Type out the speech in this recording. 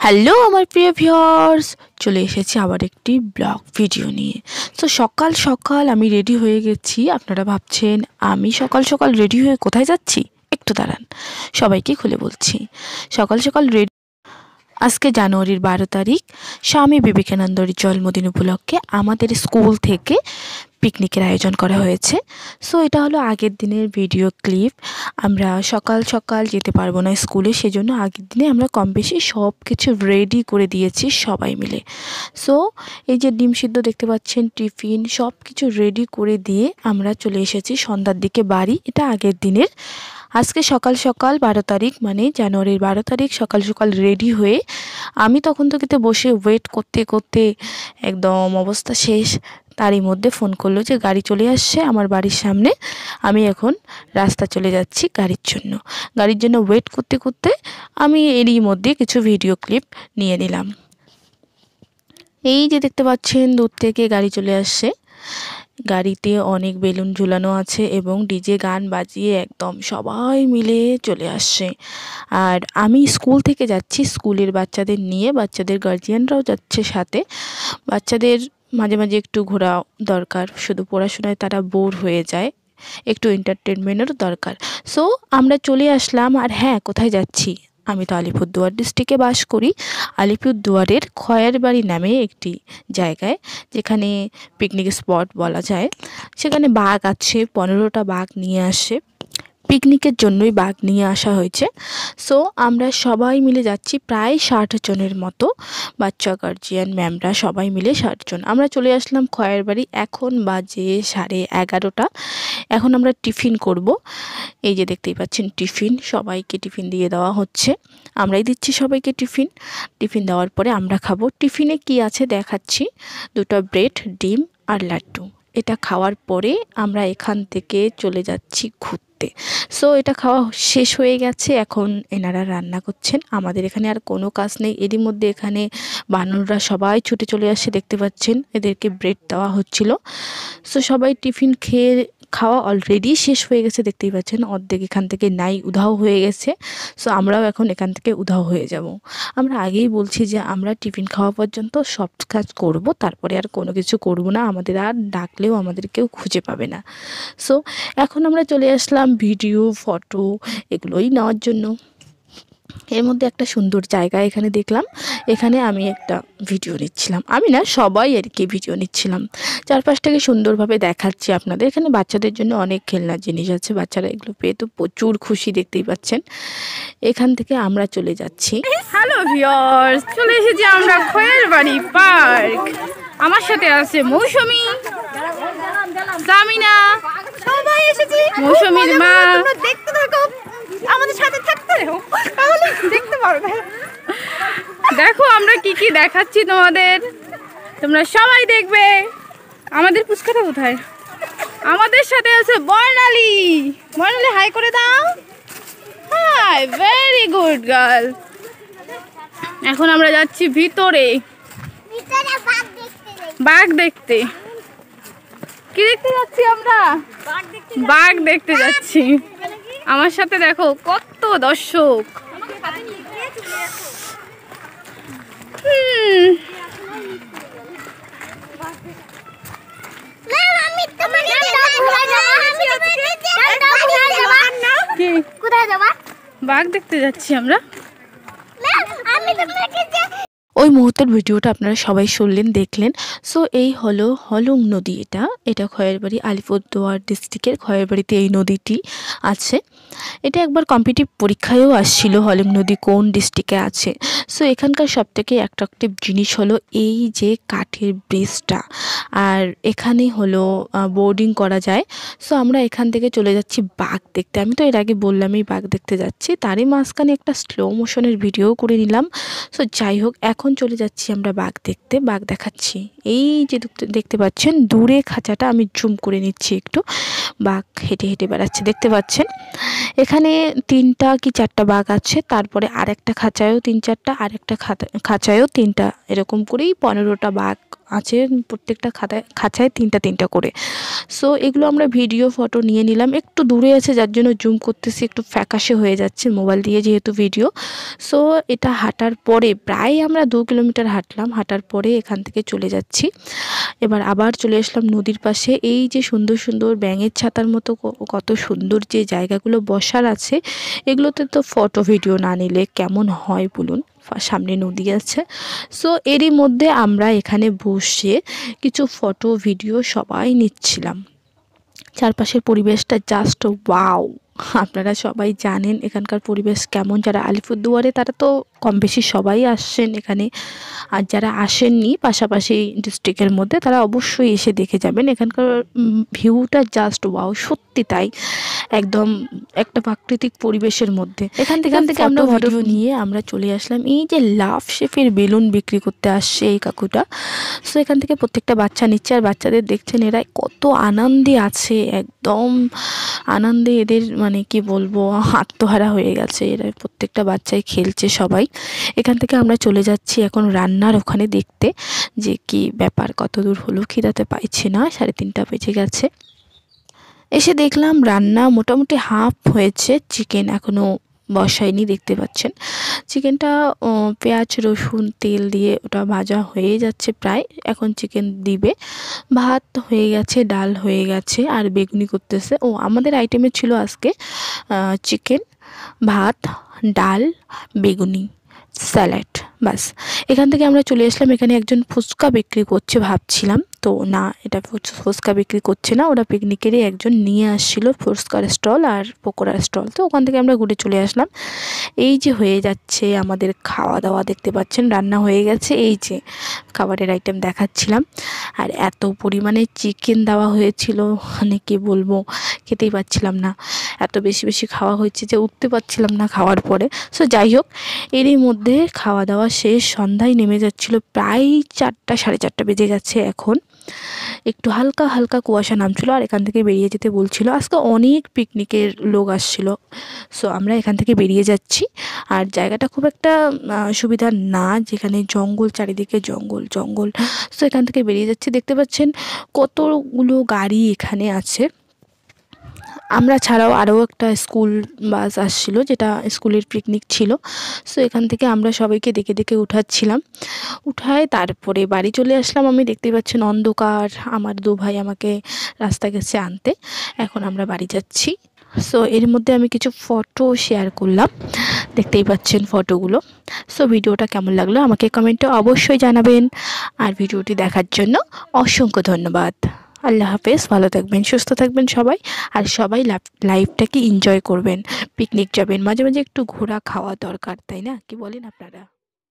Hello আমার প্রিয় viewers, চলে এসেছি আবার একটি ব্লগ ভিডিও নিয়ে। তো সকাল সকাল আমি রেডি হয়ে গেছি। আপনারা ভাবছেন আমি সকাল সকাল রেডি হয়ে কোথায় যাচ্ছি? একটু দাঁড়ান, সবাইকে খুলে বলছি। সকাল সকাল রেডি, আজকে জানুয়ারির 12 তারিখ, স্বামী বিবেকানন্দের জন্মদিন উপলক্ষে আমাদের স্কুল থেকে পিকনিকের আয়োজন করা হয়েছে। সো এটা হলো আগের দিনের ভিডিও ক্লিপ। আমরা সকাল সকাল যেতে পারবো না স্কুলে, সেজন্য আগের দিনে আমরা কম বেশি সব কিছু রেডি করে দিয়েছি সবাই মিলে। সো এই যে ডিম সিদ্ধ দেখতে পাচ্ছেন, টিফিন সব কিছু রেডি করে দিয়ে আমরা চলে এসেছি সন্ধ্যার দিকে বাড়ি। এটা আগের দিনের। আজকে সকাল সকাল 12 তারিখ, মানে জানুয়ারির 12 তারিখ, সকাল সকাল রেডি হয়ে আমি তখন থেকে বসে ওয়েট করতে করতে একদম অবস্থা শেষ। তারই মধ্যে ফোন করলো যে গাড়ি চলে আসছে আমার বাড়ির সামনে। আমি এখন রাস্তা চলে যাচ্ছি গাড়ির জন্য ওয়েট করতে করতে আমি এরই মধ্যে কিছু ভিডিও ক্লিপ নিয়ে নিলাম। এই যে দেখতে পাচ্ছেন দূর থেকে গাড়ি চলে আসছে। গাড়িতে অনেক বেলুন ঝুলানো আছে এবং ডিজে গান বাজিয়ে একদম সবাই মিলে চলে আসছে। আর আমি স্কুল থেকে যাচ্ছি স্কুলের বাচ্চাদের নিয়ে, বাচ্চাদের গার্জিয়ানরাও যাচ্ছে সাথে। বাচ্চাদের মাঝে মাঝে একটু ঘোরা দরকার, শুধু পড়াশোনায় তারা বোর হয়ে যায়, একটু এন্টারটেনমেন্টেরও দরকার। সো আমরা চলে আসলাম। আর হ্যাঁ, কোথায় যাচ্ছি? আমি তো আলিপুরদুয়ার ডিস্ট্রিক্টে বাস করি। আলিপুরদুয়ারের খয়েরবাড়ি নামে একটি জায়গায়, যেখানে পিকনিক স্পট বলা যায়। সেখানে বাঘ আছে, 15টা বাঘ নিয়ে আসে, পিকনিকের জন্যই বাঘ নিয়ে আসা হয়েছে। সো আমরা সবাই মিলে যাচ্ছি, প্রায় 60 জনের মতো, বাচ্চা গার্জিয়ান ম্যামরা সবাই মিলে 60 জন। আমরা চলে আসলাম খয়েরবাড়ি। এখন বাজে 11:30। এখন আমরা টিফিন করব। এই যে দেখতেই পাচ্ছেন টিফিন, সবাইকে টিফিন দিয়ে দেওয়া হচ্ছে। আমরাই দিচ্ছি সবাইকে টিফিন দেওয়ার পরে আমরা খাবো। টিফিনে কি আছে দেখাচ্ছি। 2টা ব্রেড, ডিম আর লাড্ডু। এটা খাওয়ার পরে আমরা এখান থেকে চলে যাচ্ছি ঘুরতে। সো এটা খাওয়া শেষ হয়ে গেছে, এখন এনারা রান্না করছেন। আমাদের এখানে আর কোনো কাজ নেই। এরই মধ্যে এখানে বানররা সবাই ছুটে চলে আসছে, দেখতে পাচ্ছেন এদেরকে ব্রেড দেওয়া হচ্ছিল। সো সবাই টিফিন খাওয়া অলরেডি শেষ হয়ে গেছে, দেখতেই পাচ্ছেন অর্ধেক এখান থেকে নাই উধাও হয়ে গেছে। সো আমরাও এখন এখান থেকে উধাও হয়ে যাব। আমরা আগেই বলছি যে আমরা টিফিন খাওয়া পর্যন্ত সব কাজ করব, তারপরে আর কোনো কিছু করব না। আমাদের আর ডাকলেও আমাদের কেউ খুঁজে পাবে না। সো এখন আমরা চলে আসলাম ভিডিও ফটো এগুলোই নেওয়ার জন্য। এর মধ্যে একটা সুন্দর জায়গা এখানে দেখলাম, এখানে আমি একটা ভিডিও নিচ্ছিলাম। আমি না, সবাই আর কি ভিডিও নিচ্ছিলাম। চারপাশটাকে সুন্দরভাবে দেখাচ্ছি আপনাদের। এখানে বাচ্চাদের জন্য অনেক খেলনার জিনিস আছে, বাচ্চারা এগুলো পেয়ে তো প্রচুর খুশি, দেখতেই পাচ্ছেন। এখান থেকে আমরা চলে যাচ্ছি। হ্যালো ভিউয়ার্স, চলে এসেছি আমরা খয়েরবাড়ি পার্ক। আমার সাথে আছে মৌসুমী, সামিনা, সবাই এসেছি। মৌসুমীর মা, দেখতে থাকো, আমাদের সাথে থাকতে থাকো, তাহলে দেখতে পারবে। দেখো আমরা কি কি দেখাচ্ছি তোমাদের, তোমরা সবাই দেখবে। আমাদের পুচকাটা কোথায়? আমাদের সাথে আছে বর্ণালী। বর্ণালী হাই করে দাও। Hi, very good girl. এখন আমরা যাচ্ছি ভিতরে বাঘ দেখতে। কি দেখতে যাচ্ছি আমরা? বাঘ দেখতে যাচ্ছি। আমার সাথে দেখো কত দর্শক। বাঘ দেখতে যাচ্ছি আমরা। ওই মুহূর্তের ভিডিওটা আপনারা সবাই শুনলেন, দেখলেন। সো এই হলো হলং নদী। এটা খয়েরবাড়ি, আলিপুরদুয়ার ডিস্ট্রিক্টের খয়েরবাড়িতে এই নদীটি আছে। এটা একবার কম্পিটিটিভ পরীক্ষায়ও আসছিল, হলং নদী কোন ডিস্ট্রিক্টে আছে। সো এখানকার সবথেকে অ্যাট্রাকটিভ জিনিস হলো এই যে কাঠের ব্রিজটা, আর এখানে হলো বোর্ডিং করা যায়। সো আমরা এখান থেকে চলে যাচ্ছি বাঘ দেখতে। আমি তো এর আগে বললামই বাঘ দেখতে যাচ্ছি, তারই মাঝখানে একটা স্লো মোশনের ভিডিও করে নিলাম। সো যাই হোক, এখন চলে যাচ্ছি আমরা বাঘ দেখতে। বাঘ দেখাচ্ছি। এই যে দেখতে পাচ্ছেন দূরে খাঁচাটা, আমি জুম করে নিচ্ছি একটু। বাঘ হেঁটে হেঁটে বেড়াচ্ছে, দেখতে পাচ্ছেন। এখানে 3টা কি 4টা বাঘ আছে, তারপরে আরেকটা খাঁচায়ও 3-4টা, আরেকটা খাঁচায়ও 3টা, এরকম করেই 15টা বাঘ আছে, প্রত্যেকটা খাঁচায় 3টা করে। সো এগুলো আমরা ভিডিও ফটো নিয়ে নিলাম। একটু দূরে আছে যার জন্য জুম করতেছি, একটু ফ্যাকাশে হয়ে যাচ্ছে মোবাইল দিয়ে যেহেতু ভিডিও। সো এটা হাঁটার পরে প্রায় আমরা 2 কিলোমিটার হাঁটলাম, হাঁটার পরে এখান থেকে চলে যাচ্ছি। এবার আবার চলে আসলাম নদীর পাশে। এই যে সুন্দর সুন্দর ব্যাঙের ছাতার মতো কত সুন্দর যে জায়গাগুলো বসার আছে, এগুলোতে তো ফটো ভিডিও না নিলে কেমন হয় বলুন। সামনে নদী আছে। সো এরই মধ্যে আমরা এখানে বসে কিছু ফটো ভিডিও সবাই নিচ্ছিলাম। চারপাশের পরিবেশটা জাস্ট ওয়াও। আপনারা সবাই জানেন এখানকার পরিবেশ কেমন। যারা আলিপুরদুয়ারে তারা তো কম বেশি সবাই আসছেন এখানে, আর যারা আসেননি পাশাপাশি ডিস্ট্রিক্টের মধ্যে তারা অবশ্যই এসে দেখে যাবেন। এখানকার ভিউটা জাস্ট ওয়াও, সত্যি তাই। একদম একটা প্রাকৃতিক পরিবেশের মধ্যে। এখান থেকে আমরা ভিডিও নিয়ে আমরা চলে আসলাম এই যে লাভ শেপের বেলুন বিক্রি করতে আসছে এই কাকুটা। সো এখান থেকে প্রত্যেকটা বাচ্চা নিচ্ছে, আর বাচ্চাদের দেখছেন এরা কত আনন্দে আছে, একদম আনন্দে এদের মানে কি বলবো, আত্মহারা হয়ে গেছে এরা। প্রত্যেকটা বাচ্চাই খেলছে সবাই। এখান থেকে আমরা চলে যাচ্ছি এখন রান্নার ওখানে দেখতে যে কি ব্যাপার, কত দূর হলো। খিদাতে পাইছি না, 3:30 বেজে গেছে। এসে দেখলাম রান্না মোটামুটি হাফ হয়েছে, চিকেন এখনও বসায়নি, দেখতে পাচ্ছেন। চিকেনটা পেঁয়াজ রসুন তেল দিয়ে ওটা ভাজা হয়ে যাচ্ছে প্রায়, এখন চিকেন দিবে। ভাত হয়ে গেছে, ডাল হয়ে গেছে, আর বেগুনি করতেছে। আমাদের আইটেমে ছিল আজকে চিকেন, ভাত, ডাল, বেগুনি, স্যালাড, বাস। এখান থেকে আমরা চলে আসলাম। এখানে একজন ফুচকা বিক্রি করছে, ভাবছিলাম তো না এটা ফুচকা বিক্রি করছে না, ওরা পিকনিকেরই একজন নিয়ে আসছিলো ফুচকার স্টল আর পকোড়ার স্টল। তো ওখান থেকে আমরা ঘুরে চলে আসলাম। এই যে হয়ে যাচ্ছে আমাদের খাওয়া দাওয়া, দেখতে পাচ্ছেন রান্না হয়ে গেছে। এই যে খাবারের আইটেম দেখাচ্ছিলাম, আর এত পরিমাণে চিকেন দেওয়া হয়েছিল মানে কি বলবো, খেতেই পাচ্ছিলাম না। এত বেশি বেশি খাওয়া হয়েছে যে উঠতে পারছিলাম না খাওয়ার পরে। সো যাই হোক, এরই মধ্যে খাওয়া দাওয়া শেষ, সন্ধ্যায় নেমে যাচ্ছিলো, প্রায় 4টা 4:30 বেজে গেছে এখন। একটু হালকা হালকা কুয়াশা নামছিল, আর এখান থেকে বেরিয়ে যেতে বলছিল। আজকে অনেক পিকনিকের লোক আসছিল। সো আমরা এখান থেকে বেরিয়ে যাচ্ছি। আর জায়গাটা খুব একটা সুবিধার না, যেখানে জঙ্গল, চারিদিকে জঙ্গল জঙ্গল। সো এখান থেকে বেরিয়ে যাচ্ছি। দেখতে পাচ্ছেন কতগুলো গাড়ি এখানে আছে। আমরা ছাড়াও আরও একটা স্কুল বাস আসছিলো, যেটা স্কুলের পিকনিক ছিল। সো এখান থেকে আমরা সবাইকে দেখে দেখে উঠাচ্ছিলাম। উঠায় তারপরে বাড়ি চলে আসলাম আমি। দেখতেই পাচ্ছেন অন্ধকার, আমার 2 ভাই আমাকে রাস্তা গেছে আনতে। এখন আমরা বাড়ি যাচ্ছি। সো এর মধ্যে আমি কিছু ফটো শেয়ার করলাম, দেখতেই পাচ্ছেন ফটোগুলো। সো ভিডিওটা কেমন লাগলো আমাকে কমেন্টে অবশ্যই জানাবেন, আর ভিডিওটি দেখার জন্য অসংখ্য ধন্যবাদ। আল্লাহ হাফেজ, ভালো থাকবেন, সুস্থ থাকবেন সবাই। আর সবাই লাইফটাকে এনজয় করবেন। পিকনিক যাবেন, মাঝে মাঝে একটু ঘোরা খাওয়া দরকার, তাই না? কি বলেন আপনারা?